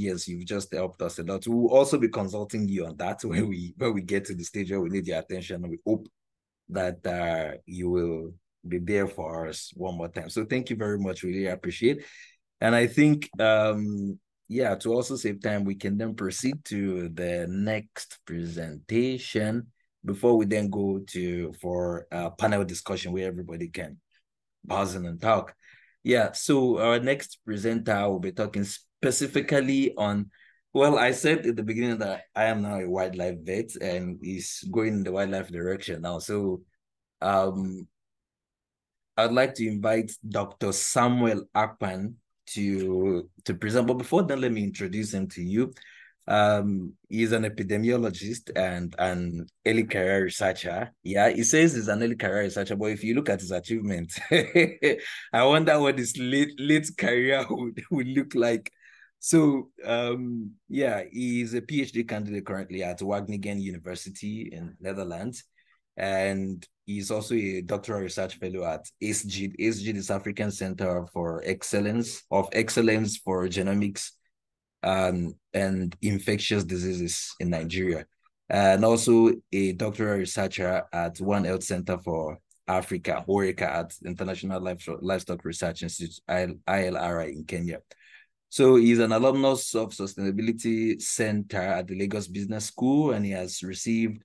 yes, you've just helped us a lot. We'll also be consulting you on that when we get to the stage where we need your attention. We hope that you will be there for us one more time. So thank you very much. Really appreciate. And I think yeah, to also save time, we can then proceed to the next presentation before we then go for a panel discussion where everybody can pause and talk. Yeah, so our next presenter will be talking specifically on, well, I said at the beginning that I am now a wildlife vet and is going in the wildlife direction now. So I'd like to invite Dr. Samuel Akpan to present. But before then, let me introduce him to you. He's an epidemiologist and an early career researcher. Yeah, he says he's an early career researcher, but if you look at his achievements, I wonder what his late career would look like. So yeah, he's a PhD candidate currently at Wageningen University in Netherlands. And he's also a doctoral research fellow at ACEGID. ACEGID is African Center for Excellence for Genomics and Infectious Diseases in Nigeria. And also a doctoral researcher at One Health Center for Africa, HORICA, at International Livestock Research Institute, ILRI in Kenya. So he's an alumnus of Sustainability Center at the Lagos Business School, and he has received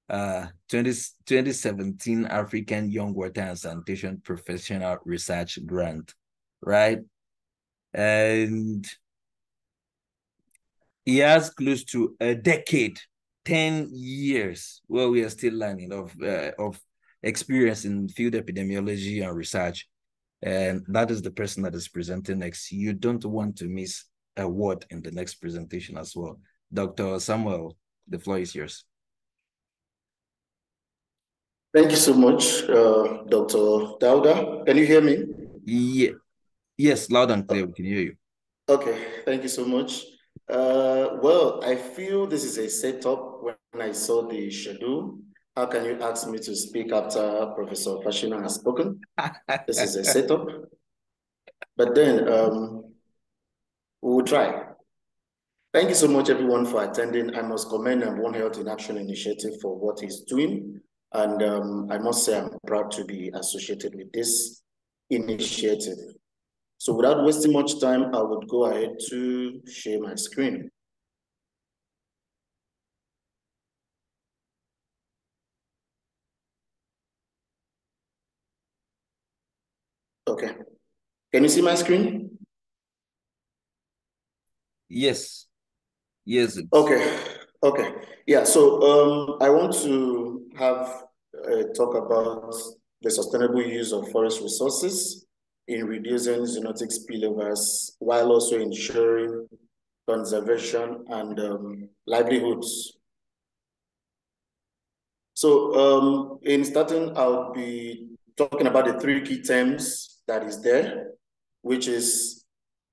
2017 African Young Water and Sanitation Professional Research Grant, right? And he has close to a decade, 10 years, where we are still learning of experience in field epidemiology and research. And that is the person that is presenting next. You don't want to miss a word in the next presentation as well. Dr. Samuel, the floor is yours. Thank you so much, Dr. Dauda. Can you hear me? Yeah. Yes, loud and clear. We can hear you. Okay, thank you so much. Well, I feel this is a setup when I saw the schedule. How can you ask me to speak after Professor Fashina has spoken? This is a setup. But then we will try. Thank you so much, everyone, for attending. I must commend One Health in Action Initiative for what he's doing. And I must say I'm proud to be associated with this initiative. So without wasting much time, I would go ahead to share my screen. Okay. Can you see my screen? Yes. Yes. Okay. Okay. Yeah. So I want to have a talk about the sustainable use of forest resources in reducing zoonotic spillovers while also ensuring conservation and livelihoods. So in starting, I'll be talking about the three key terms that is there, which is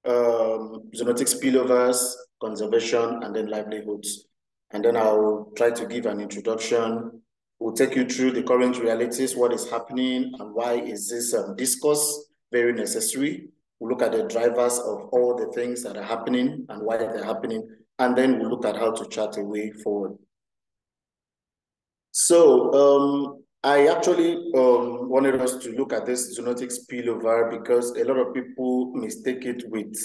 zoonotic spillovers, conservation, and then livelihoods. And then I'll try to give an introduction. We'll take you through the current realities, what is happening, and why is this discourse very necessary. We'll look at the drivers of all the things that are happening and why they're happening, and then we'll look at how to chart a way forward. So I actually wanted us to look at this zoonotic spillover because a lot of people mistake it with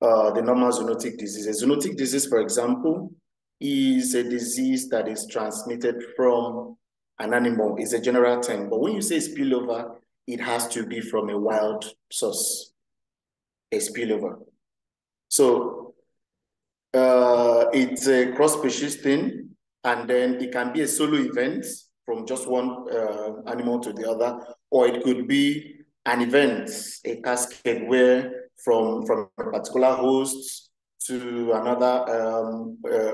the normal zoonotic disease. A zoonotic disease, for example, is a disease that is transmitted from an animal. It's a general term. But when you say spillover, it has to be from a wild source, a spillover. So it's a cross-species thing, and then it can be a solo event from just one animal to the other, or it could be an event, a cascade where from a particular host to another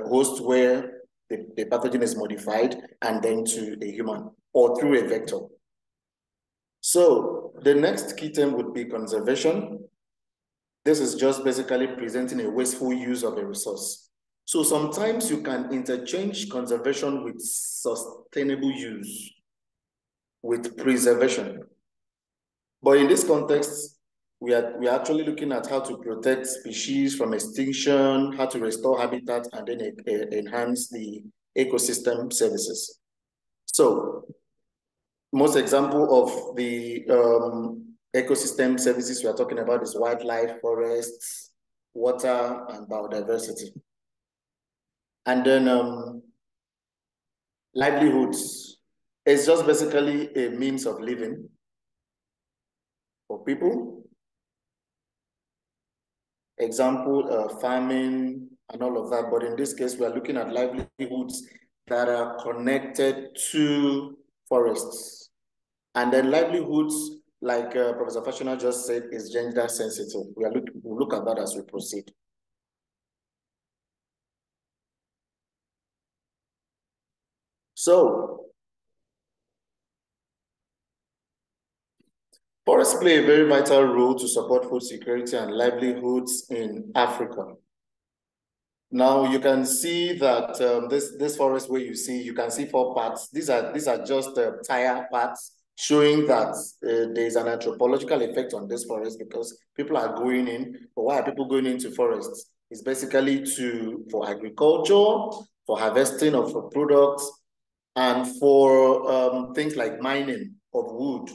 host where the pathogen is modified, and then to the human, or through a vector. So the next key term would be conservation. This is just basically presenting a wasteful use of a resource. So sometimes you can interchange conservation with sustainable use, with preservation. But in this context, we are actually looking at how to protect species from extinction, how to restore habitat, and then enhance the ecosystem services. So, most example of the ecosystem services we are talking about is wildlife, forests, water, and biodiversity. And then livelihoods is just basically a means of living for people. Example, farming and all of that. But in this case, we are looking at livelihoods that are connected to forests. And then livelihoods, like Professor Fashina just said, is gender sensitive. We'll look at that as we proceed. So, forests play a very vital role to support food security and livelihoods in Africa. Now you can see that this forest where you can see 4 parts. These are just tire parts showing that there is an anthropological effect on this forest because people are going in. But why are people going into forests? It's basically for agriculture, for harvesting of products, and for things like mining of wood.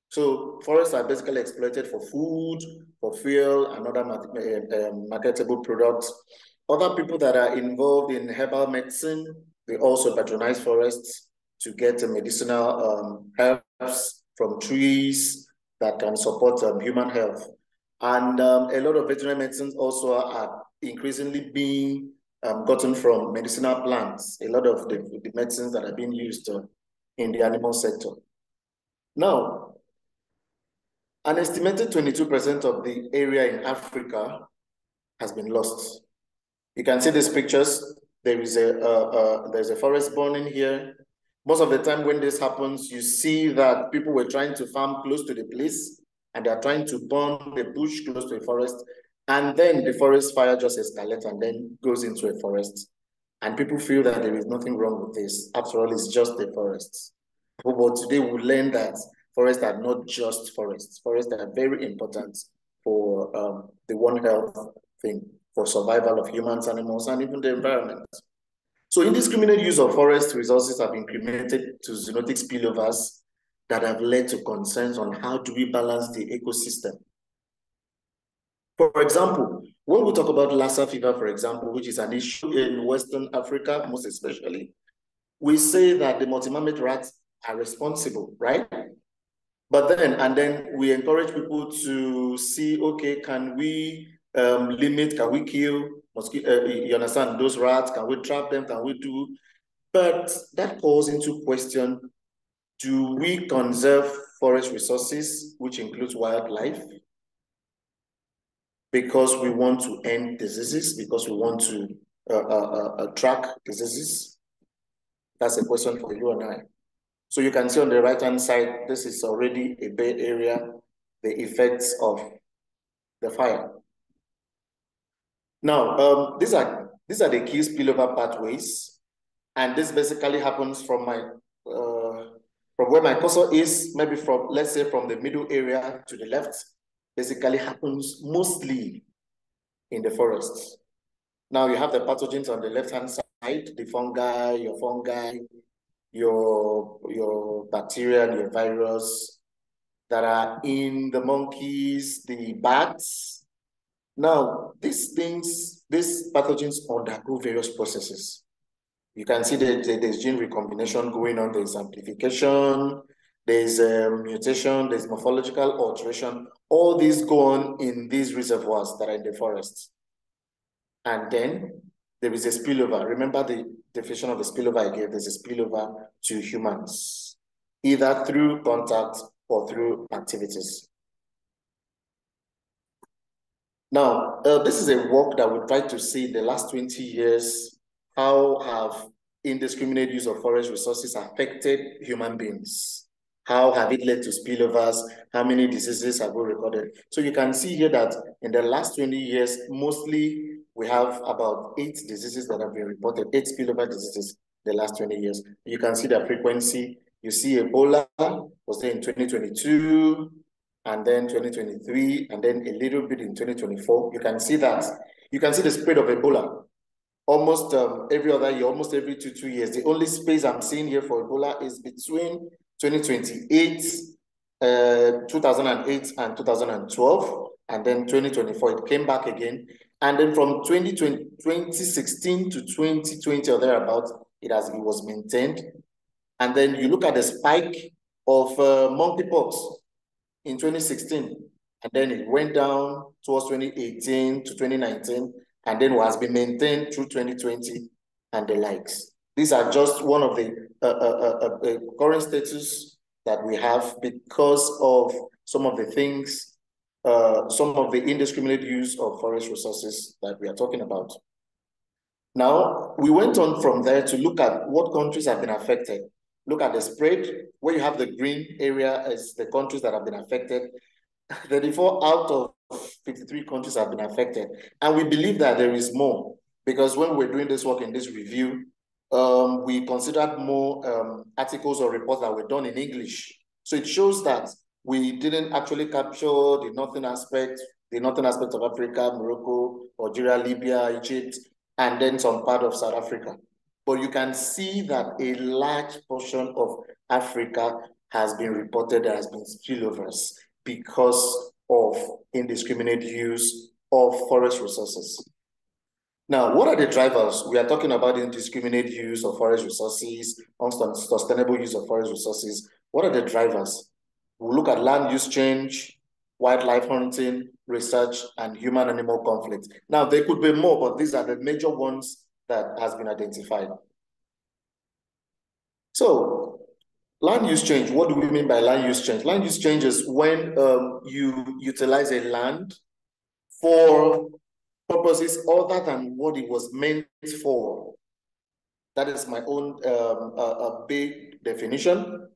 So forests are basically exploited for food, for fuel, and other marketable products. Other people that are involved in herbal medicine, they also patronize forests to get medicinal herbs from trees that can support human health. And a lot of veterinary medicines also are increasingly being gotten from medicinal plants, a lot of the medicines that are being used in the animal sector. Now, an estimated 22% of the area in Africa has been lost. You can see these pictures. There's a forest burning here. Most of the time when this happens, you see that people were trying to farm close to the place and they're trying to burn the bush close to a forest. And then the forest fire just escalates and then goes into a forest. And people feel that there is nothing wrong with this. After all, it's just a forest. But today we learn that forests are not just forests. Forests are very important for the One Health thing, for survival of humans, animals, and even the environment. So indiscriminate use of forest resources have been contributed to zoonotic spillovers that have led to concerns on how do we balance the ecosystem. For example, when we talk about Lassa fever, for example, which is an issue in Western Africa, most especially, we say that the multi-mammoth rats are responsible, right? But then we encourage people to see, okay, can we can we kill mosquito, you understand, those rats? Can we trap them? Can we do? But that calls into question, do we conserve forest resources, which includes wildlife, because we want to end diseases, because we want to track diseases? That's a question for you and I. So you can see on the right-hand side, this is already a Bay Area, the effects of the fire. Now, these are the key spillover pathways, and this basically happens from from where my cursor is, maybe from, let's say, from the middle area to the left, basically happens mostly in the forests. Now you have the pathogens on the left-hand side, the fungi, your bacteria, your virus that are in the monkeys, the bats. Now, these pathogens undergo various processes. You can see that there's gene recombination going on, there's amplification, there's mutation, there's morphological alteration. All these go on in these reservoirs that are in the forest. And then there is a spillover. Remember the definition of the spillover I gave, there's a spillover to humans, either through contact or through activities. Now, this is a work that we tried to see in the last 20 years, how have indiscriminate use of forest resources affected human beings? How have it led to spillovers? How many diseases have we recorded? So you can see here that in the last 20 years, mostly we have about 8 diseases that have been reported, 8 spillover diseases in the last 20 years. You can see the frequency. You see Ebola was there in 2022. and then 2023, and then a little bit in 2024. You can see that. You can see the spread of Ebola almost every other year, almost every two years. The only space I'm seeing here for Ebola is between 2028, 2008 and 2012, and then 2024, it came back again. And then from 2016 to 2020 or thereabouts, it was maintained. And then you look at the spike of monkeypox in 2016, and then it went down towards 2018 to 2019, and then has been maintained through 2020 and the likes. These are just one of the current status that we have because of some of the things, some of the indiscriminate use of forest resources that we are talking about. Now, we went on from there to look at what countries have been affected. Look at the spread, where you have the green area as the countries that have been affected. 34 out of 53 countries have been affected. And we believe that there is more, because when we're doing this work in this review, we considered more articles or reports that were done in English. So it shows that we didn't actually capture the northern aspect of Africa, Morocco, Algeria, Libya, Egypt, and then some part of South Africa. But you can see that a large portion of Africa has been reported, there has been spillovers because of indiscriminate use of forest resources. Now, what are the drivers? We are talking about indiscriminate use of forest resources, unsustainable use of forest resources. What are the drivers? We'll look at land use change, wildlife hunting, research, and human-animal conflict. Now, there could be more, but these are the major ones that has been identified. So, land use change, what do we mean by land use change? Land use change is when you utilize a land for purposes other than what it was meant for. That is my own big definition.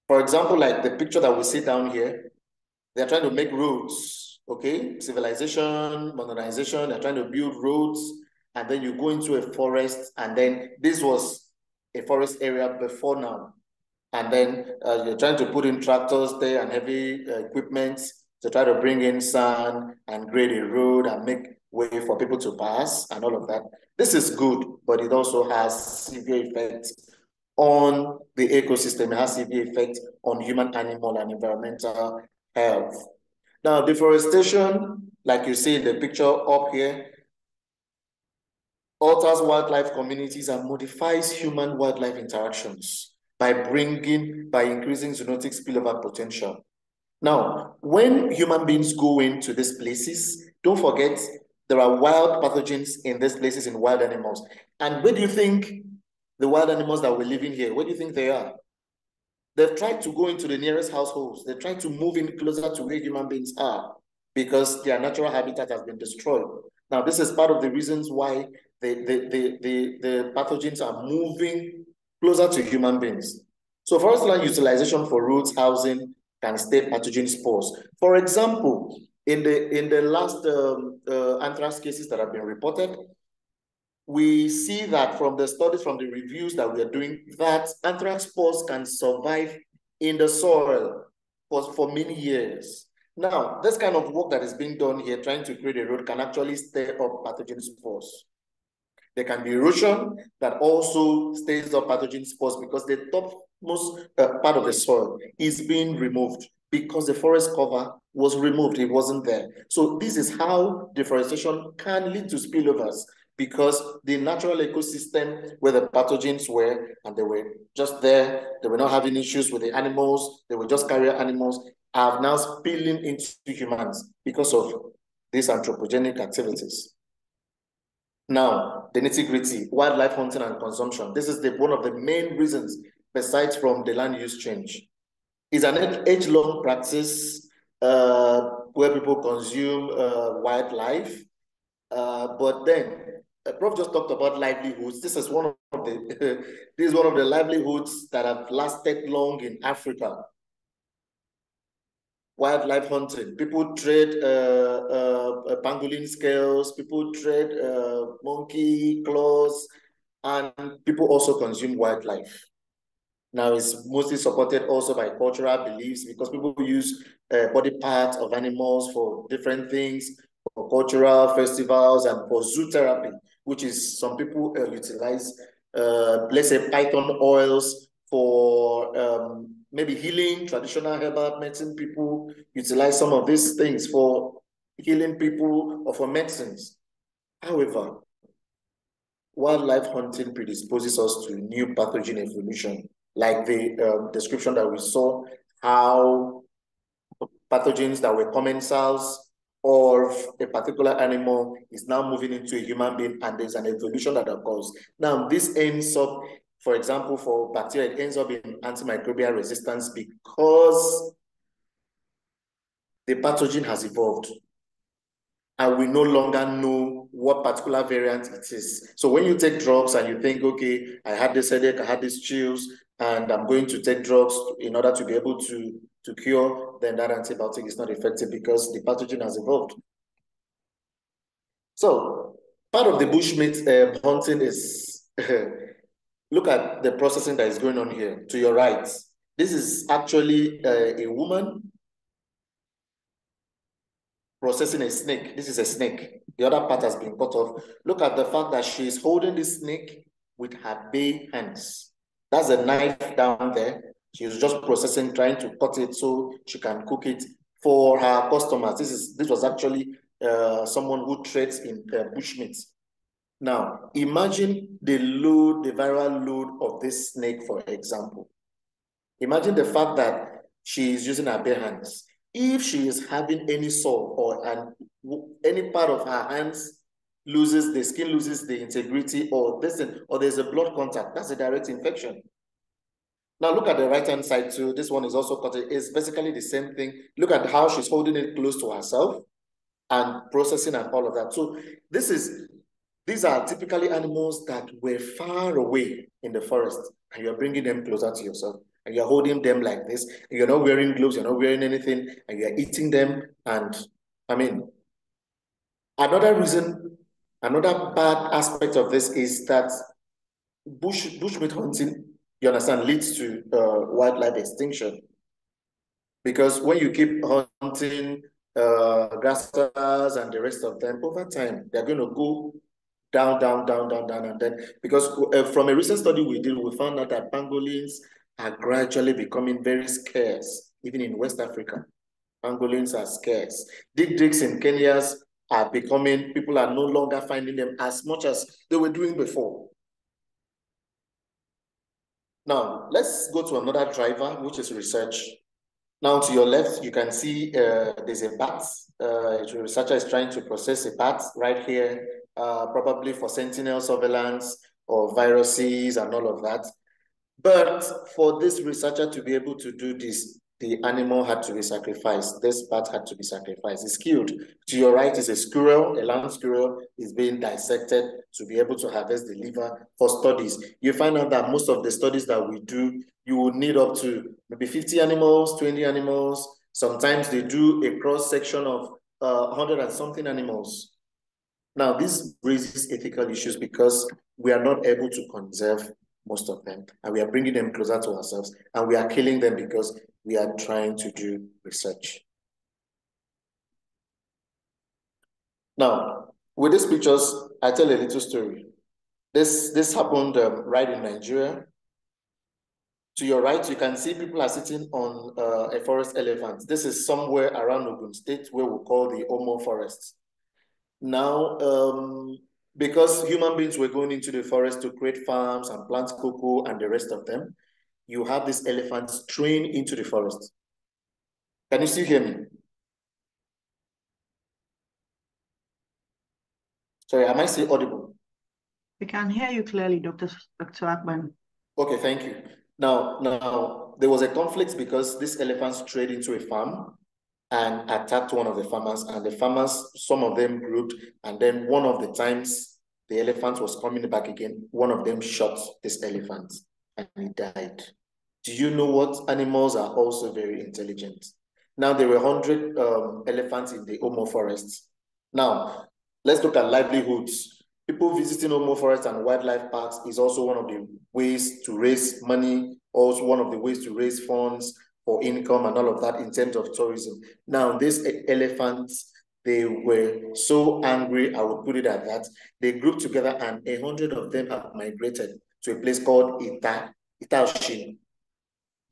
For example, like the picture that we see down here, they're trying to make roads, okay? Civilization, modernization, they're trying to build roads, and then you go into a forest, and then this was a forest area before now. And then you're trying to put in tractors there and heavy equipment to try to bring in sand and grade a road and make way for people to pass and all of that. This is good, but it also has severe effects on the ecosystem. It has severe effects on human, animal, and environmental health. Now, deforestation, like you see in the picture up here, alters wildlife communities and modifies human-wildlife interactions by increasing zoonotic spillover potential. Now, when human beings go into these places, don't forget there are wild pathogens in these places, in wild animals. And where do you think the wild animals that we're living here, where do you think they are? They've tried to go into the nearest households. They try to move in closer to where human beings are because their natural habitat has been destroyed. Now, this is part of the reasons why the pathogens are moving closer to human beings. So forest land utilization for roads, housing, can stay pathogen spores. For example, in the last anthrax cases that have been reported, we see that from the studies, from the reviews that we are doing, that anthrax spores can survive in the soil for many years. Now, this kind of work that is being done here, trying to create a road, can actually stir up pathogen spores. There can be erosion that also stays up pathogen spores because the topmost part of the soil is being removed because the forest cover was removed, it wasn't there. So this is how deforestation can lead to spillovers, because the natural ecosystem where the pathogens were, and they were just there, they were not having issues with the animals, they were just carrier animals, are now spilling into humans because of these anthropogenic activities. Now, the nitty-gritty, wildlife hunting and consumption. This is one of the main reasons, besides from the land use change. It's an age-long practice where people consume wildlife, but then Prof just talked about livelihoods. This is one of the this is one of the livelihoods that have lasted long in Africa. Wildlife hunting. People trade pangolin scales, people trade monkey claws, and people also consume wildlife. Now, it's mostly supported also by cultural beliefs because people use body parts of animals for different things, for cultural festivals and for zoo therapy, which is some people utilize, let's say, python oils for maybe healing. Traditional herbal medicine people utilize some of these things for healing people or for medicines. However, wildlife hunting predisposes us to new pathogen evolution, like the description that we saw, how pathogens that were commensals of a particular animal is now moving into a human being, and there's an evolution that occurs. Now, this ends up, for example, for bacteria, it ends up in antimicrobial resistance because the pathogen has evolved and we no longer know what particular variant it is. So when you take drugs and you think, okay, I had this headache, I had these chills, and I'm going to take drugs in order to be able to cure, then that antibiotic is not effective because the pathogen has evolved. So part of the bushmeat hunting is, look at the processing that is going on here to your right. This is actually a woman processing a snake. This is a snake. The other part has been cut off. Look at the fact that she is holding this snake with her bare hands. That's a knife down there. She was just processing, trying to cut it so she can cook it for her customers. This was actually someone who trades in bushmeat. Now, imagine the load, the viral load of this snake, for example. Imagine the fact that she is using her bare hands. If she is having any sore or any part of her hands loses, the skin loses the integrity or there's a blood contact, that's a direct infection. Now look at the right-hand side too. This one is also cut. It's basically the same thing. Look at how she's holding it close to herself and processing and all of that. So these are typically animals that were far away in the forest, and you're bringing them closer to yourself, and you're holding them like this, and you're not wearing gloves, you're not wearing anything, and you're eating them. And I mean, another reason, another bad aspect of this is that bushmeat hunting, you understand, leads to wildlife extinction. Because when you keep hunting grasshoppers and the rest of them, over time, they're going to go down, down, down, down, down, and then because from a recent study we did, we found out that pangolins are gradually becoming very scarce, even in West Africa. Pangolins are scarce. Digs in Kenya are becoming, people are no longer finding them as much as they were doing before. Now, let's go to another driver, which is research. Now, to your left, you can see there's a bat. A researcher is trying to process a bat right here, probably for sentinel surveillance or viruses and all of that. But for this researcher to be able to do this, the animal had to be sacrificed. This bat had to be sacrificed. It's killed. To your right is a squirrel. A land squirrel is being dissected to be able to harvest the liver for studies. You find out that most of the studies that we do, you will need up to maybe 50 animals, 20 animals. Sometimes they do a cross section of 100 and something animals. Now, this raises ethical issues because we are not able to conserve most of them, and we are bringing them closer to ourselves, and we are killing them because we are trying to do research. Now, with these pictures, I tell a little story. This happened right in Nigeria. To your right, you can see people are sitting on a forest elephant. This is somewhere around Ogun State, where we call the Omo Forest. Now, because human beings were going into the forest to create farms and plant cocoa and the rest of them, you have these elephants straying into the forest. Can you still hear me? Sorry, am I still audible? We can hear you clearly, Dr. Akpan. Okay, thank you. Now, there was a conflict because these elephants strayed into a farm and attacked one of the farmers, and the farmers, some of them grouped, and then one of the times the elephant was coming back again, one of them shot this elephant and he died. Do you know what? Animals are also very intelligent. Now, there were 100 elephants in the Omo forest. Now, let's look at livelihoods. People visiting Omo Forest and wildlife parks is also one of the ways to raise money, also one of the ways to raise funds for income and all of that in terms of tourism. Now, these elephants, they were so angry, I would put it at that. They grouped together and 100 of them have migrated to a place called Itaoshin,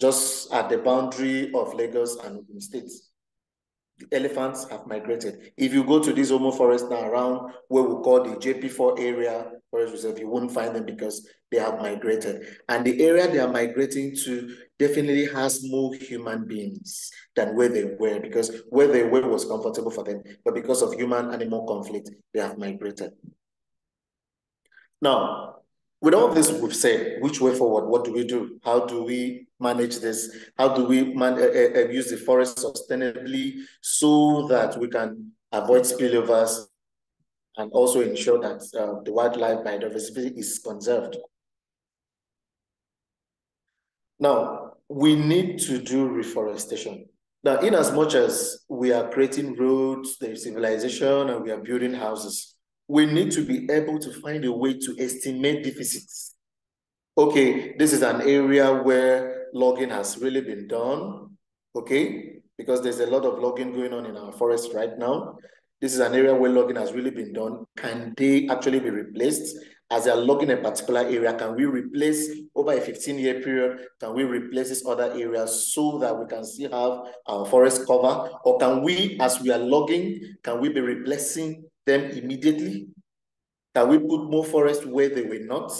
just at the boundary of Lagos and Ogun State. The elephants have migrated. If you go to this Omo forest now around where we call the JP4 area forest reserve, you won't find them because they have migrated. And the area they are migrating to definitely has more human beings than where they were, because where they were was comfortable for them. But because of human-animal conflict, they have migrated. Now, with all this we've said, which way forward? What do we do? How do we manage this? How do we use the forest sustainably so that we can avoid spillovers and also ensure that the wildlife biodiversity is conserved? Now, we need to do reforestation. Now, in as much as we are creating roads, there is civilization, and we are building houses, we need to be able to find a way to estimate deficits. Okay, this is an area where logging has really been done, okay? Because there's a lot of logging going on in our forest right now. This is an area where logging has really been done. Can they actually be replaced? As they are logging a particular area, can we replace over a 15-year period? Can we replace these other areas so that we can still have our forest cover? Or can we, as we are logging, can we be replacing them immediately? Can we put more forest where they were not?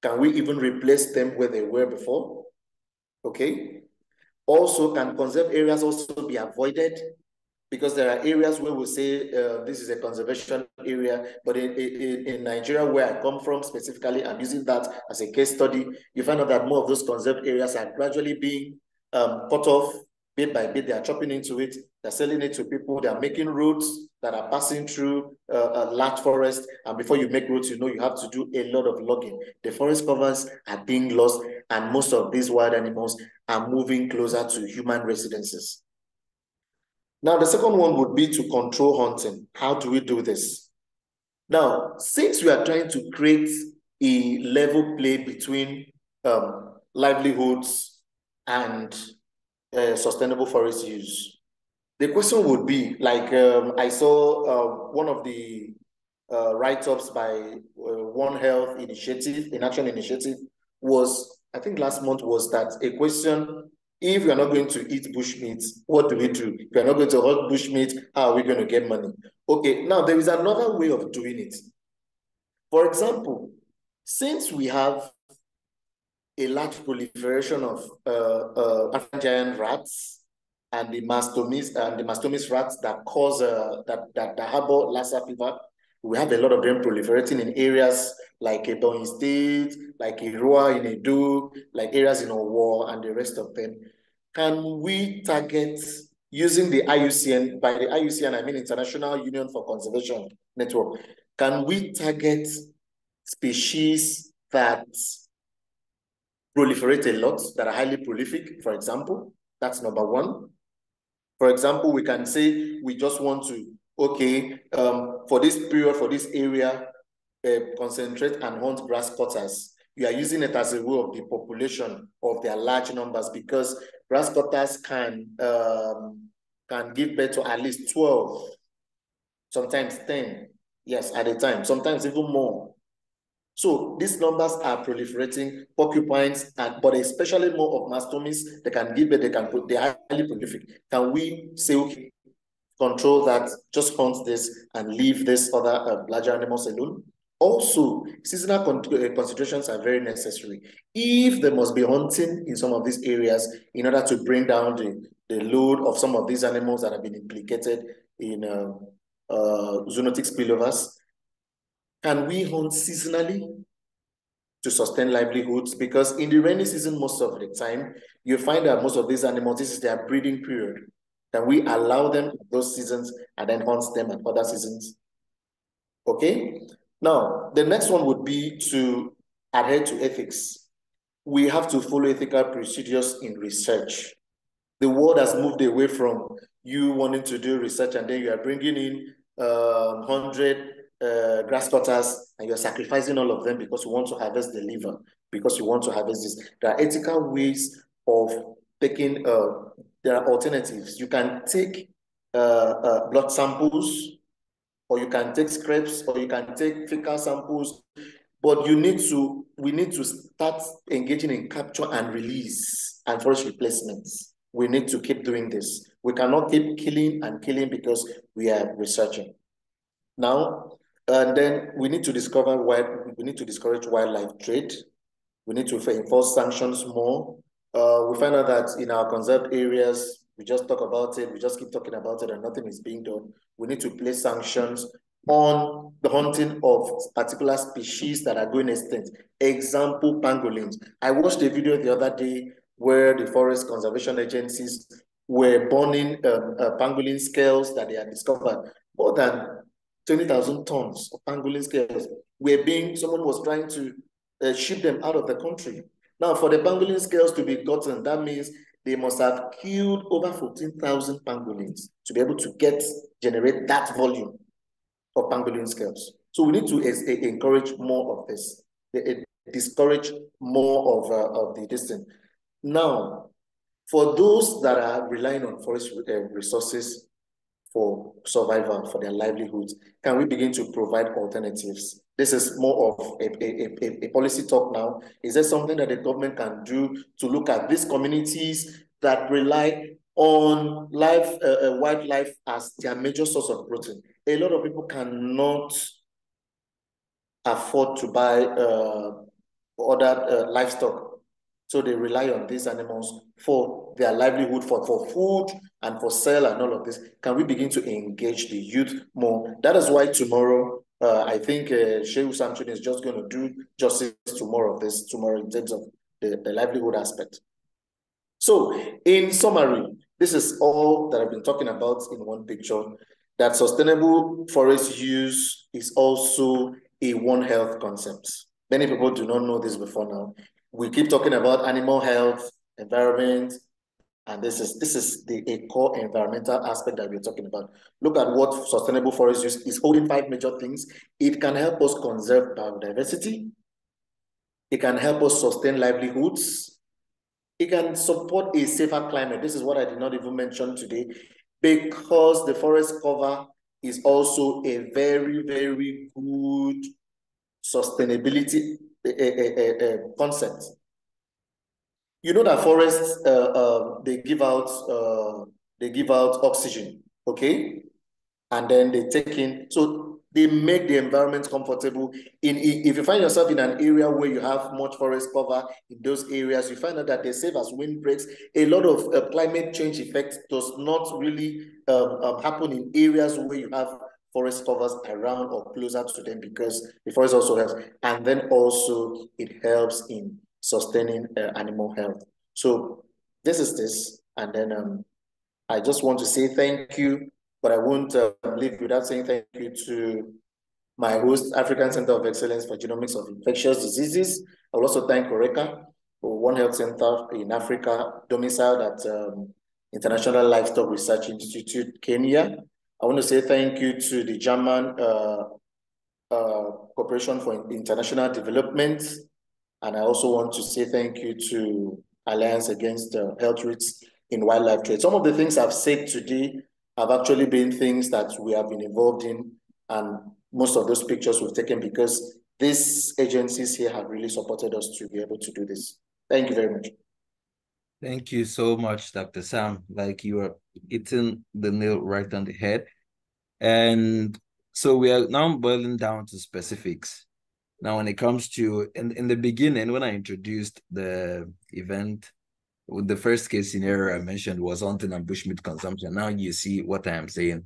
Can we even replace them where they were before? Okay. Also, can conserved areas also be avoided? Because there are areas where we say this is a conservation area, but in Nigeria, where I come from specifically, I'm using that as a case study, you find out that more of those conserved areas are gradually being cut off bit by bit. They are chopping into it, they're selling it to people, they're making roads that are passing through a large forest, and before you make roads, you know you have to do a lot of logging. The forest covers are being lost, and most of these wild animals are moving closer to human residences. Now, the second one would be to control hunting. How do we do this? Now, since we are trying to create a level play between livelihoods and sustainable forest use, the question would be, like I saw one of the write-ups by One Health Initiative, in Action Initiative, was, I think last month, was that a question: if we are not going to eat bushmeat, what do we do? If we are not going to hunt bushmeat, how are we going to get money? Okay, now there is another way of doing it. For example, since we have a large proliferation of African giant rats and the mastomys rats that cause that harbor Lassa fever, we have a lot of them proliferating in areas like Ebonyi State, like Irua in Edo, like areas in Owo and the rest of them. Can we target, using the IUCN, by the IUCN I mean International Union for Conservation Network, can we target species that proliferate a lot, that are highly prolific, for example? That's number one. For example, we can say we just want to, okay, for this period, for this area, concentrate and hunt grass cutters. You are using it as a way of the population of their large numbers, because grass cutters can give birth to at least 12, sometimes 10, yes, at a time, sometimes even more. So these numbers are proliferating. Porcupines, but especially more of mastomys, they can give birth, they are highly prolific. Can we say, okay, control that, just hunt this and leave this other larger animals alone? Also, seasonal considerations are very necessary. If there must be hunting in some of these areas in order to bring down the load of some of these animals that have been implicated in zoonotic spillovers, can we hunt seasonally to sustain livelihoods? Because in the rainy season, most of the time, you find that most of these animals, this is their breeding period. Can we allow them those seasons and then hunt them at other seasons? Okay. Now, the next one would be to adhere to ethics. We have to follow ethical procedures in research. The world has moved away from you wanting to do research and then you are bringing in 100 grass cutters and you're sacrificing all of them because you want to harvest the liver, because you want to harvest this. There are ethical ways of taking, there are alternatives. You can take blood samples, or you can take scrapes, or you can take fecal samples, but we need to start engaging in capture and release and forest replacements. We need to keep doing this. We cannot keep killing and killing because we are researching. Now, and then we need to discourage wildlife trade. We need to enforce sanctions more. We find out that in our conserved areas, we just talk about it, we just keep talking about it, and nothing is being done. We need to place sanctions on the hunting of particular species that are going extinct. Example, pangolins. I watched a video the other day where the forest conservation agencies were burning pangolin scales that they had discovered. More than 20,000 tons of pangolin scales someone was trying to ship them out of the country. Now, for the pangolin scales to be gotten, that means they must have killed over 14,000 pangolins to be able to generate that volume of pangolin scales. So we need to encourage more of this, discourage more of the distance. Now, for those that are relying on forest resources for survival, for their livelihoods, can we begin to provide alternatives? This is more of a policy talk now. Is there something that the government can do to look at these communities that rely on wildlife as their major source of protein? A lot of people cannot afford to buy other livestock. So they rely on these animals for their livelihood, for food and for sale and all of this. Can we begin to engage the youth more? That is why tomorrow, I think Shehu Samson is just going to do justice to more of this tomorrow in terms of the livelihood aspect. So in summary, this is all that I've been talking about in one picture, that sustainable forest use is also a One Health concept. Many people do not know this before now. We keep talking about animal health, environment, and this is a core environmental aspect that we're talking about. Look at what sustainable forest use is holding 5 major things. It can help us conserve biodiversity. It can help us sustain livelihoods. It can support a safer climate. This is what I did not even mention today, because the forest cover is also a very, very good sustainability concept. You know that forests they give out oxygen, okay, and then they take in, so they make the environment comfortable. If you find yourself in an area where you have much forest cover, in those areas, you find out that they serve as windbreaks. A lot of climate change effect does not really happen in areas where you have forest covers around or closer to them, because the forest also helps. And then also it helps in sustaining animal health. So this is this. And then I just want to say thank you, but I won't leave without saying thank you to my host, African Center of Excellence for Genomics of Infectious Diseases. I will also thank Oreka, One Health Center in Africa, domiciled at International Livestock Research Institute, Kenya. I want to say thank you to the German Corporation for International Development. And I also want to say thank you to Alliance Against Health Risks in Wildlife Trade. Some of the things I've said today have actually been things that we have been involved in, and most of those pictures we've taken because these agencies here have really supported us to be able to do this. Thank you very much. Thank you so much, Dr. Sam. Like, you are hitting the nail right on the head. And so we are now boiling down to specifics. Now, when it comes to, in the beginning, when I introduced the event, the first case scenario I mentioned was hunting and bushmeat consumption. Now you see what I am saying.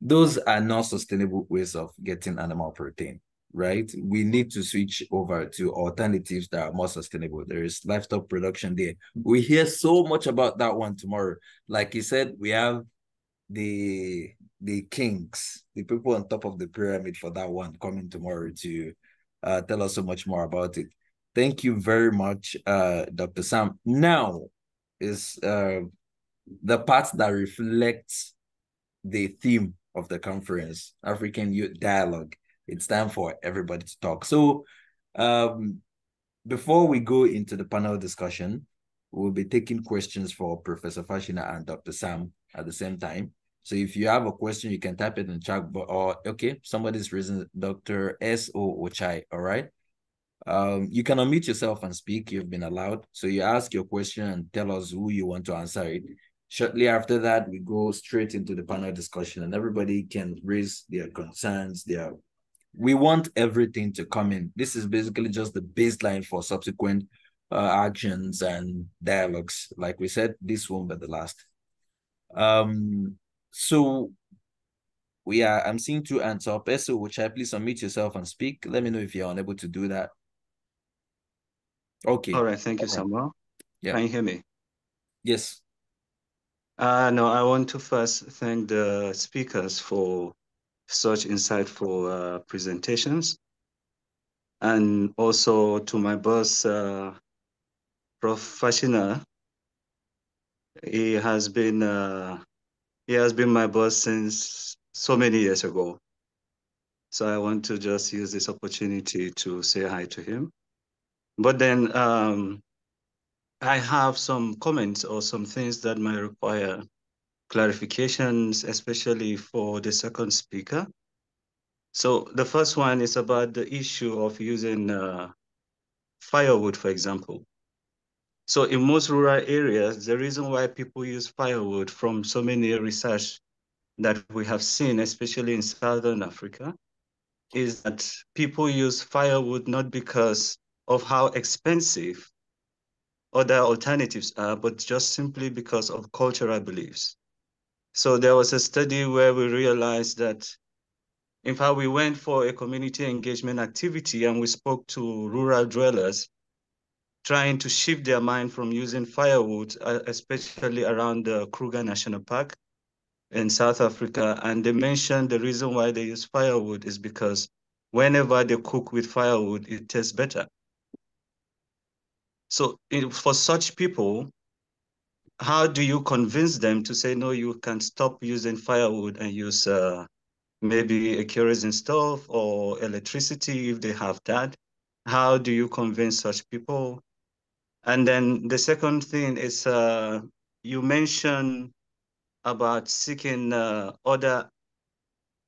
Those are not sustainable ways of getting animal protein, right? We need to switch over to alternatives that are more sustainable. There is livestock production there. We hear so much about that one tomorrow. Like you said, we have the kings, the people on top of the pyramid for that one coming tomorrow to tell us so much more about it. Thank you very much, Dr. Sam. Now is the part that reflects the theme of the conference, African Youth Dialogue. It's time for everybody to talk. So, before we go into the panel discussion, we'll be taking questions for Professor Fashina and Dr. Sam at the same time. So if you have a question, you can type it in the chat, or okay, somebody's raising Dr. S.O. Ochai, all right? You can unmute yourself and speak. You've been allowed. So you ask your question and tell us who you want to answer it. Shortly after that, we go straight into the panel discussion and everybody can raise their concerns. We want everything to come in. This is basically just the baseline for subsequent actions and dialogues. Like we said, this won't be the last. So I'm seeing two hands up. So which I please unmute yourself and speak. Let me know if you're unable to do that. Okay. All right, thank you, Samuel. Yeah. Can you hear me? Yes. No, I want to first thank the speakers for such insightful presentations. And also to my boss, Prof. Fashina. He has been my boss since so many years ago. So I want to just use this opportunity to say hi to him. But then I have some comments or some things that might require clarifications, especially for the second speaker. So the first one is about the issue of using firewood, for example. So in most rural areas, the reason why people use firewood from so many research that we have seen, especially in Southern Africa, is that people use firewood not because of how expensive other alternatives are, but just simply because of cultural beliefs. So there was a study where we realized that, in fact, we went for a community engagement activity and we spoke to rural dwellers, trying to shift their mind from using firewood, especially around the Kruger National Park in South Africa. And they mentioned the reason why they use firewood is because whenever they cook with firewood, it tastes better. So for such people, how do you convince them to say, no, you can stop using firewood and use maybe a kerosene stove or electricity if they have that? How do you convince such people? And then the second thing is you mentioned about seeking other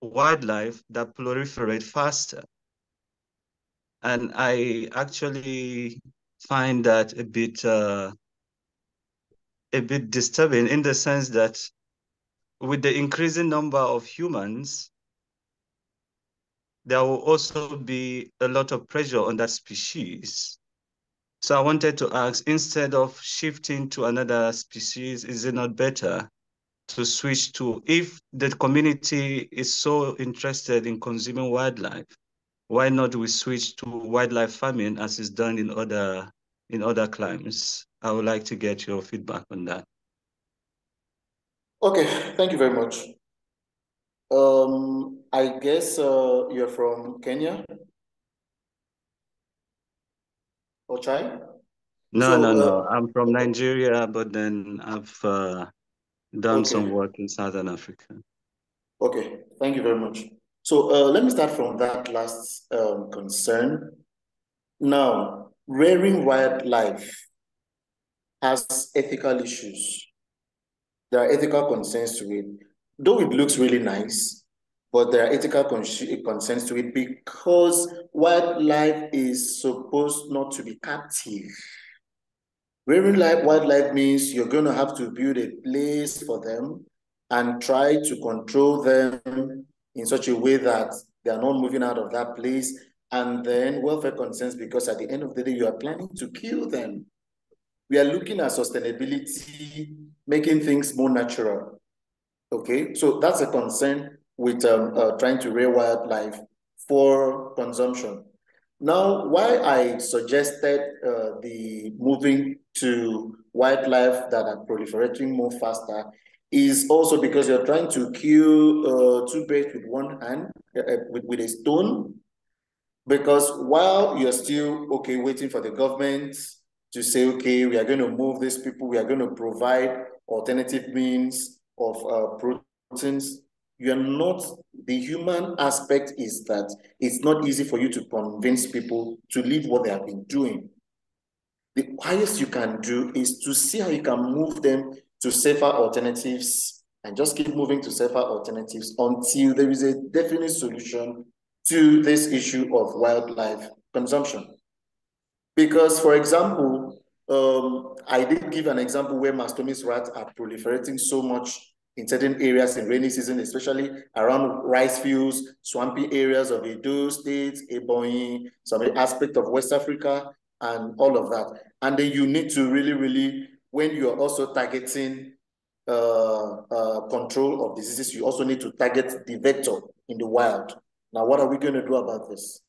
wildlife that proliferate faster. And I actually find that a bit disturbing in the sense that with the increasing number of humans, there will also be a lot of pressure on that species. So I wanted to ask, instead of shifting to another species, is it not better to switch to, if the community is so interested in consuming wildlife, why not we switch to wildlife farming as is done in other climes? I would like to get your feedback on that. Okay, thank you very much. I guess you're from Kenya? Ochai? No. I'm from Nigeria, but then I've done some work in Southern Africa. Okay, thank you very much. So let me start from that last concern. Now, rearing wildlife has ethical issues. There are ethical concerns to it. Though it looks really nice, but there are ethical concerns to it because wildlife is supposed not to be captive. Rearing wildlife means you're going to have to build a place for them and try to control them in such a way that they are not moving out of that place. And then welfare concerns, because at the end of the day, you are planning to kill them. We are looking at sustainability, making things more natural. Okay, so that's a concern with trying to rear wildlife for consumption. Now, why I suggested the moving to wildlife that are proliferating more faster is also because you're trying to kill two birds with one hand, with a stone, because while you're still, okay, waiting for the government to say, okay, we are going to move these people, we are going to provide alternative means of proteins, you're not, the human aspect is that it's not easy for you to convince people to leave what they have been doing. The highest you can do is to see how you can move them to safer alternatives and just keep moving to safer alternatives until there is a definite solution to this issue of wildlife consumption. Because, for example, I did give an example where mastomys rats are proliferating so much in certain areas in rainy season, especially around rice fields, swampy areas of Edo State, Ebonyi, some aspect of West Africa, and all of that. And then you need to really, when you are also targeting control of diseases, you also need to target the vector in the wild. Now, what are we going to do about this?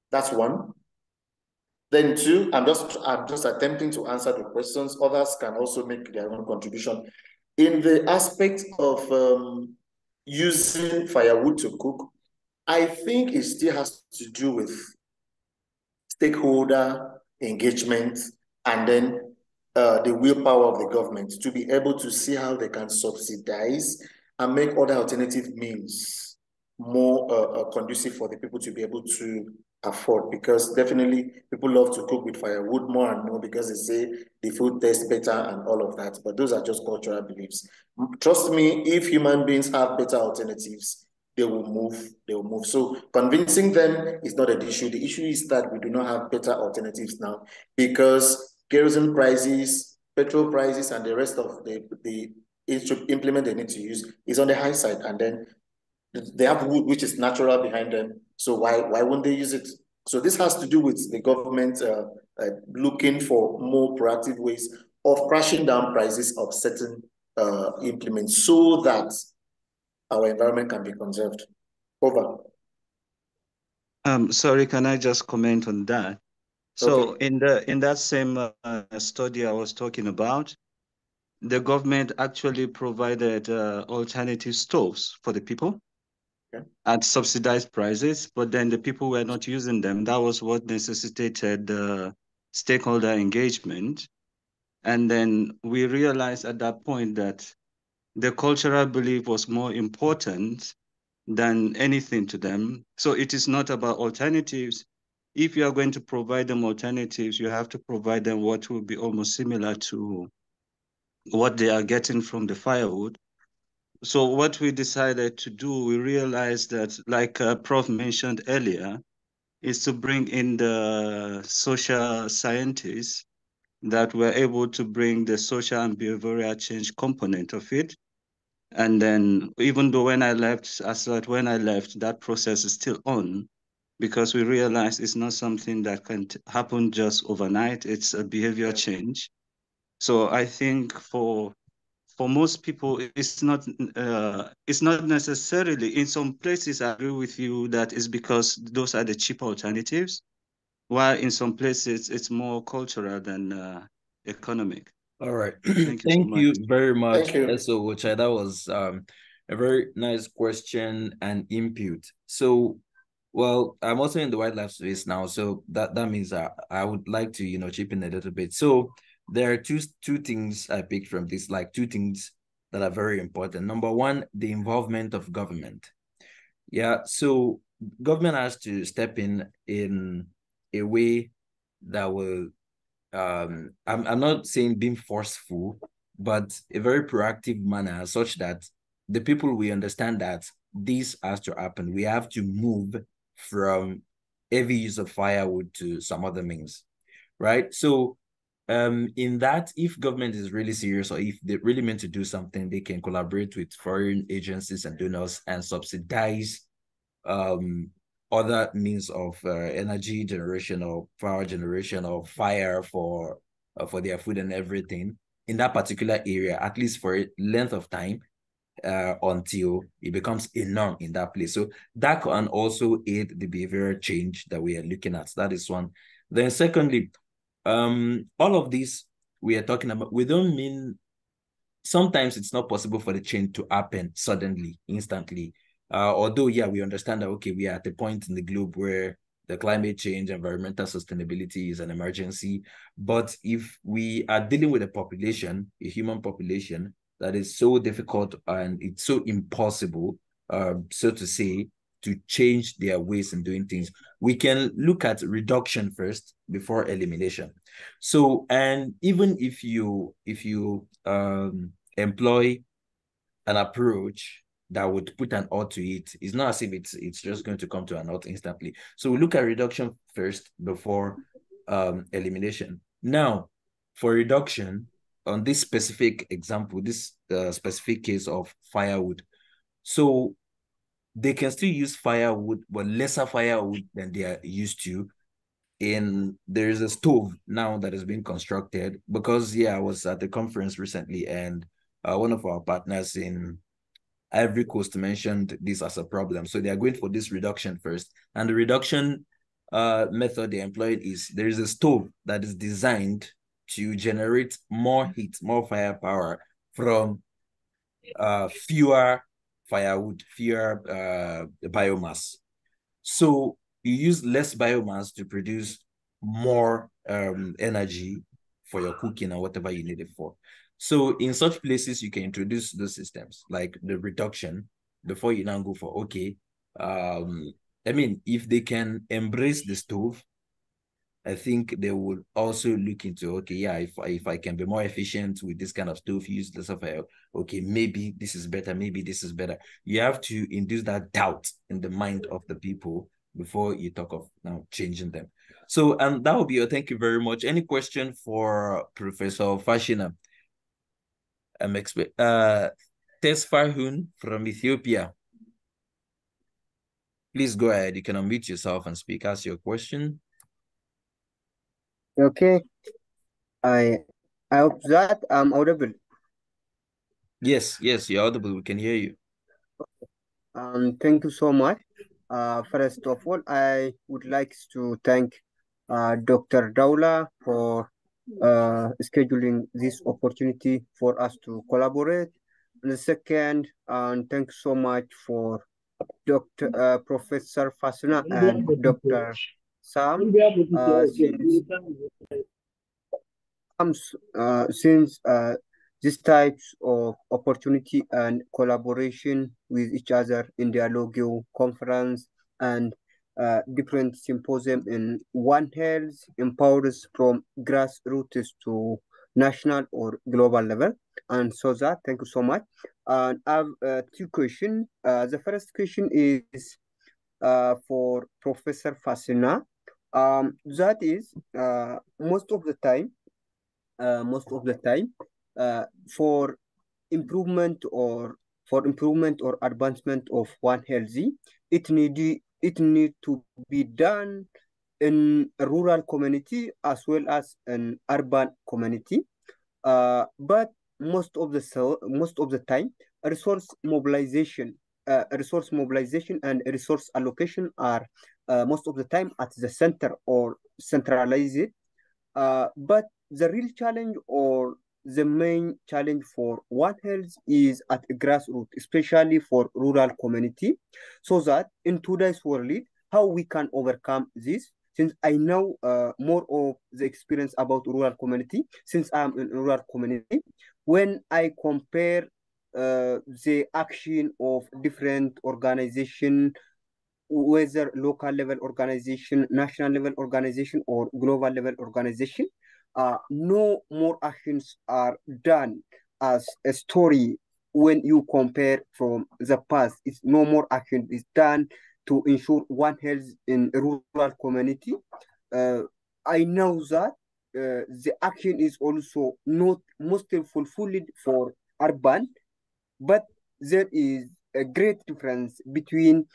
That's one. Then two, I'm just attempting to answer the questions. Others can also make their own contribution. In the aspect of using firewood to cook, I think it still has to do with stakeholder engagement and then the willpower of the government to be able to see how they can subsidize and make other alternative means more conducive for the people to be able to afford, because definitely people love to cook with firewood more and more because they say the food tastes better and all of that. But those are just cultural beliefs. Trust me, if human beings have better alternatives, they will move, they will move. So convincing them is not an issue. The issue is that we do not have better alternatives now because kerosene prices, petrol prices, and the rest of the implement they need to use is on the high side. And then they have wood, which is natural behind them. So why wouldn't they use it? So this has to do with the government looking for more proactive ways of crashing down prices of certain implements so that our environment can be conserved. Over. Sorry, can I just comment on that? So Okay. in that same study I was talking about, the government actually provided alternative stoves for the people at subsidized prices, but then the people were not using them. That was what necessitated stakeholder engagement. And then we realized at that point that the cultural belief was more important than anything to them. So it is not about alternatives. If you are going to provide them alternatives, you have to provide them what will be almost similar to what they are getting from the firewood. So what we decided to do, we realized that, like Prof mentioned earlier, is to bring in the social scientists that were able to bring the social and behavioral change component of it. And then even though when I left, that process is still on because we realized it's not something that can happen just overnight. It's a behavior change. So I think for most people, it's not necessarily, in some places, I agree with you that it's because those are the cheap alternatives, while in some places it's more cultural than economic. All right. Thank you so Thank much. you very much, Thank you. So Ucha. That was a very nice question and input. So, well, I'm also in the wildlife space now, so that means I would like to, chip in a little bit. So there are two things I picked from this, like two things that are very important. Number one, the involvement of government. Yeah, so government has to step in a way that will I'm not saying being forceful, but a very proactive manner such that the people we understand that this has to happen. We have to move from heavy use of firewood to some other means, right? So in that, if government is really serious or if they really meant to do something, they can collaborate with foreign agencies and donors and subsidize um other means of energy generation or power generation or fire for their food and everything in that particular area, at least for a length of time until it becomes a norm in that place. So that can also aid the behavioral change that we are looking at. That is one. Then secondly, all of this we are talking about, we don't mean sometimes it's not possible for the change to happen suddenly, instantly. Although, yeah, we understand that, okay, we are at a point in the globe where the climate change, environmental sustainability is an emergency. But if we are dealing with a population, a human population, that is so difficult and it's so impossible so to say, to change their ways in doing things. We can look at reduction first before elimination. So, and even if you employ an approach that would put an halt to it, it's not as if it's just going to come to an halt instantly. So we look at reduction first before elimination. Now, for reduction, on this specific example, this specific case of firewood, so they can still use firewood, but lesser firewood than they are used to. There is a stove now that is being constructed because I was at the conference recently, and one of our partners in Ivory Coast mentioned this as a problem. So they are going for this reduction first. And the reduction method they employed is there is a stove that is designed to generate more heat, more firepower from fewer firewood, fewer biomass. So you use less biomass to produce more energy for your cooking or whatever you need it for. So in such places, you can introduce those systems like the reduction before you now go for, okay, I mean, if they can embrace the stove, I think they will also look into, okay, if I can be more efficient with this kind of stove, use less of a, okay, maybe this is better, maybe this is better. You have to induce that doubt in the mind of the people before you talk of now changing them. So that will be all. Thank you very much. Any question for Professor Fashina? I'm expect Tesfahun from Ethiopia. Please go ahead. You can unmute yourself and speak. Ask your question. Okay, I hope that I'm audible. Yes, you're audible. We can hear you. Thank you so much. First of all, I would like to thank Dr. Daula for scheduling this opportunity for us to collaborate. And the second, thanks so much for Professor Fasuna and Dr. Sam, since these types of opportunity and collaboration with each other in dialogue conference and different symposium in One Health empowers from grassroots to national or global level. And so that, thank you so much. And I have two questions. The first question is for Professor Fasina. That is, most of the time, for improvement or advancement of One Healthy, it need to be done in a rural community as well as an urban community. But most of the time, resource mobilization and resource allocation are most of the time at the center or centralized. But the real challenge or the main challenge for One Health is at a grassroots, especially for rural community, so that in today's world, how we can overcome this. Since I know more of the experience about rural community, since I'm in rural community, when I compare the action of different organization, whether local level organization, national level organization, or global level organization, no more actions are done as a story when you compare from the past. It's no more action is done to ensure One Health in rural community. I know that the action is also not mostly fulfilled for urban, but there is a great difference between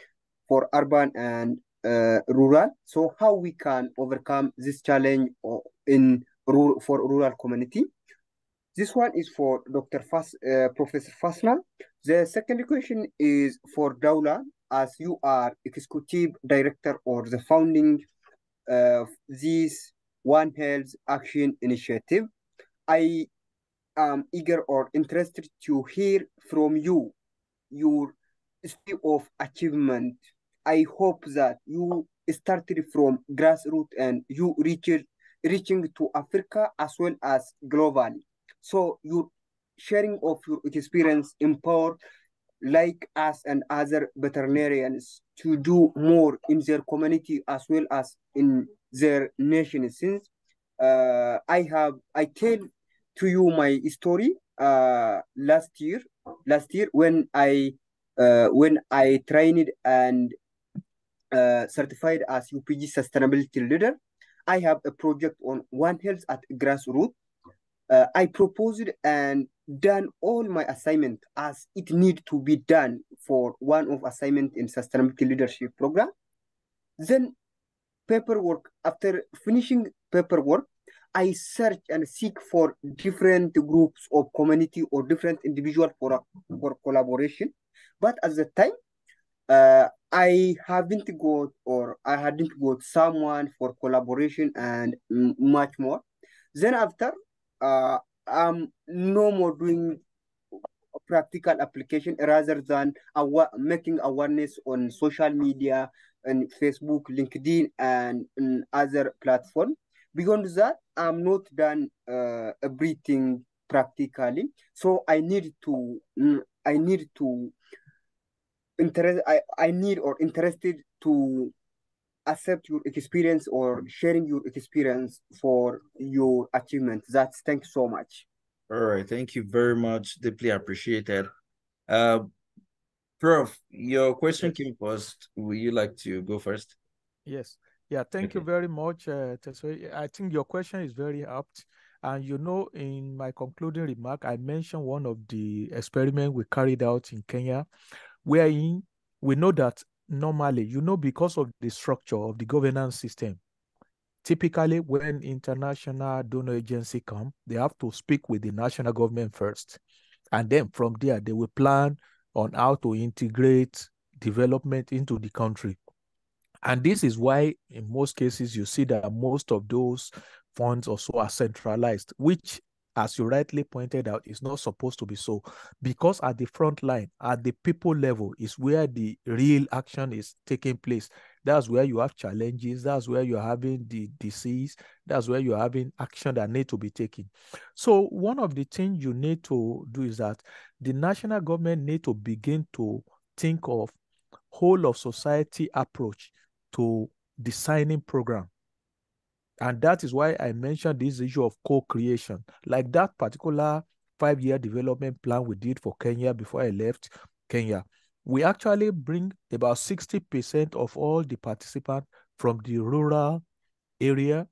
for urban and rural. So how we can overcome this challenge for rural community? This one is for Professor Fasna. The second question is for Daula, as you are executive director or the founding of this One Health Action Initiative. I am eager or interested to hear from you your story of achievement. I hope that you started from grassroots and you reaching to Africa as well as globally. So your sharing of your experience empower like us and other veterinarians to do more in their community as well as in their nation. Since I tell to you my story last year when I trained and certified as UPG sustainability leader. I have a project on One Health at grassroots. I proposed and done all my assignment as it need to be done for one of assignment in sustainability leadership program. Then paperwork, after finishing paperwork, I search and seek for different groups of community or different individual for collaboration. But at the time, I hadn't got someone for collaboration and much more. Then after, I'm no more doing practical application rather than making awareness on social media and Facebook, LinkedIn, and other platform. Beyond that, I'm not done everything practically. So I need to I need or interested to accept your experience or sharing your experience for your achievement. Thank you so much. All right, thank you very much. Deeply appreciated. Uh, Prof, your question came first. Would you like to go first? Yes. Yeah, thank you very much, Teswe. I think your question is very apt. And you know, in my concluding remark, I mentioned one of the experiments we carried out in Kenya, wherein we know that normally, you know, because of the structure of the governance system, typically when international donor agency come, they have to speak with the national government first. And then from there, they will plan on how to integrate development into the country. And this is why, in most cases, you see that most of those funds also are centralized, which, as you rightly pointed out, is not supposed to be so. Because at the front line, at the people level, is where the real action is taking place. That's where you have challenges. That's where you're having the disease. That's where you're having action that need to be taken. So one of the things you need to do is that the national government need to begin to think of whole of society approach to designing program. And that is why I mentioned this issue of co-creation. Like that particular 5-year development plan we did for Kenya before I left Kenya, we actually bring about 60% of all the participants from the rural area,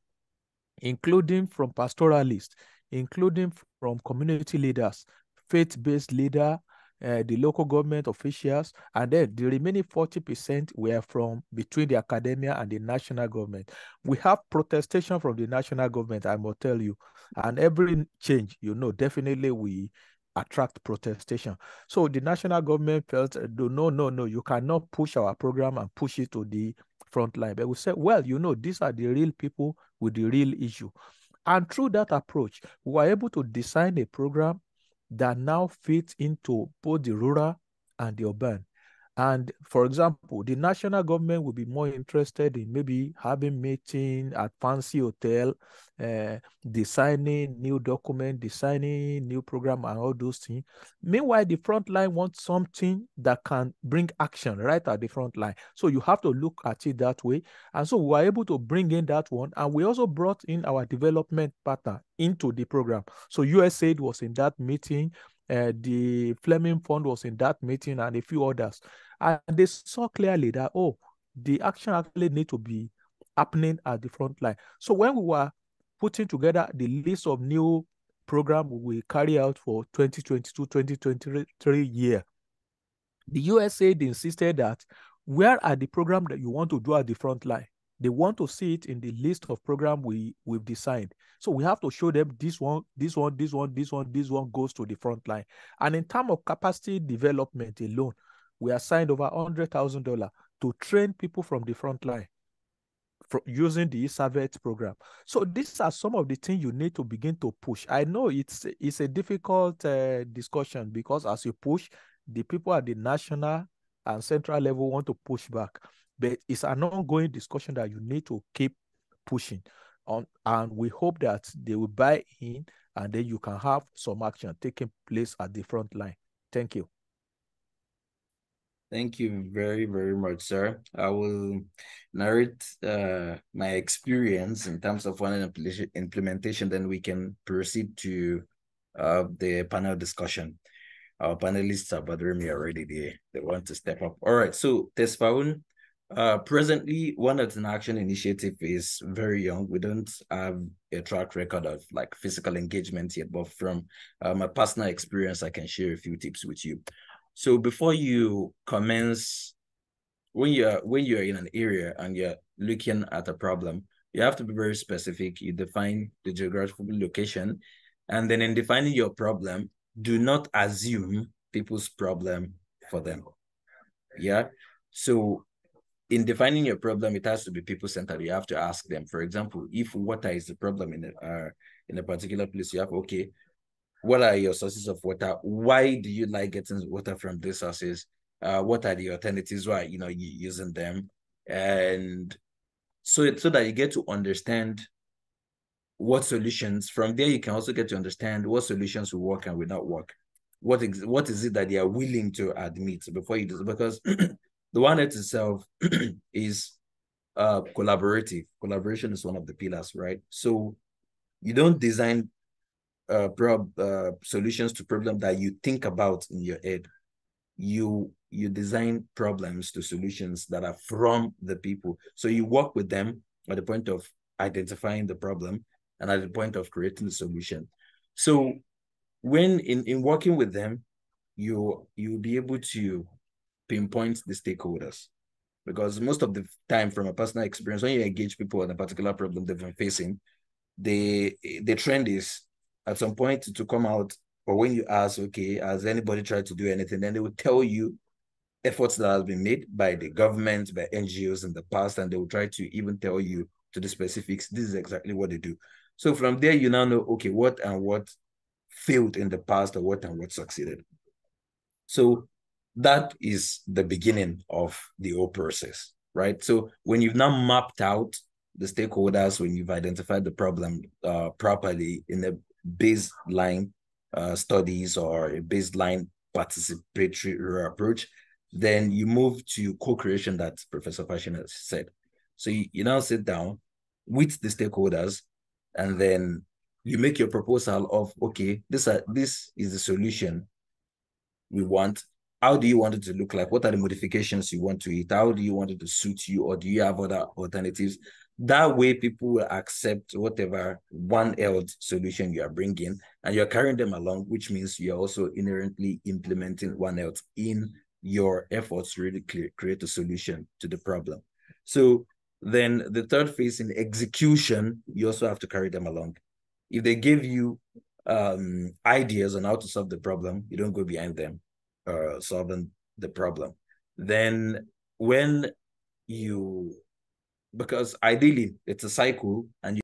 including from pastoralists, including from community leaders, faith-based leader, the local government officials, and then the remaining 40% were from between the academia and the national government. We have protestation from the national government, I must tell you, and every change, you know, definitely we attract protestation. So the national government felt, no, you cannot push our program and push it to the front line. But we said, well, you know, these are the real people with the real issue. And through that approach, we were able to design a program that now fits into both the rural and the urban. And for example, the national government will be more interested in maybe having meeting at fancy hotel, designing new document, designing new program and all those things. Meanwhile, the front line wants something that can bring action right at the front line. So you have to look at it that way. And so we were able to bring in that one. And we also brought in our development partner into the program. So USAID was in that meeting. The Fleming Fund was in that meeting and a few others. And they saw clearly that, oh, the action actually need to be happening at the front line. So when we were putting together the list of new program we carry out for 2022-2023 year, the USAID insisted that where are the program that you want to do at the front line? They want to see it in the list of program we've designed. So we have to show them this one goes to the front line. And in terms of capacity development alone, we assigned over $100,000 to train people from the front line using the eServet program. So these are some of the things you need to begin to push. I know it's a difficult discussion because as you push, the people at the national and central level want to push back. But it's an ongoing discussion that you need to keep pushing on, and we hope that they will buy in and then you can have some action taking place at the front line. Thank you. Thank you very, very much, sir. I will narrate my experience in terms of one implementation, then we can proceed to the panel discussion. Our panelists are bothering me already. They want to step up. All right, so Tesfaun, presently, One Earth in Action initiative is very young. We don't have a track record of like physical engagement yet, but from my personal experience, I can share a few tips with you. So before you commence, when you're in an area and you're looking at a problem, you have to be very specific. You define the geographical location, and then in defining your problem, do not assume people's problem for them. Yeah. So in defining your problem, it has to be people-centered. You have to ask them. For example, if water is the problem in a particular place, you have, okay, what are your sources of water? Why do you like getting water from these sources? What are the alternatives? Why you using them? And so that you get to understand what solutions. From there, you can also get to understand what solutions will work and will not work. What is it that they are willing to admit before you do? Because the One Earth itself is collaborative. Collaboration is one of the pillars, right? So you don't design solutions to problems that you think about in your head. You design problems to solutions that are from the people. So you work with them at the point of identifying the problem and at the point of creating the solution. So when in working with them, you'll be able to pinpoint the stakeholders. Because most of the time, from a personal experience, when you engage people on a particular problem they've been facing, the trend is at some point to come out, or when you ask, okay, has anybody tried to do anything, then they will tell you efforts that have been made by the government, by NGOs in the past, and they will try to even tell you to the specifics, this is exactly what they do. So from there, you now know, okay, what and what failed in the past, or what and what succeeded. So that is the beginning of the whole process, right? So when you've now mapped out the stakeholders, when you've identified the problem properly in a baseline studies or a baseline participatory approach, then you move to co-creation that Professor Fashion said. So you now sit down with the stakeholders, and then you make your proposal of, okay, this is the solution we want. How do you want it to look like? What are the modifications you want to it? How do you want it to suit you? Or do you have other alternatives? That way, people will accept whatever One Health solution you are bringing, and you're carrying them along, which means you're also inherently implementing One Health in your efforts to really create a solution to the problem. So then the third phase, in execution, you also have to carry them along. If they give you ideas on how to solve the problem, you don't go behind them solving the problem. Then when because ideally it's a cycle, and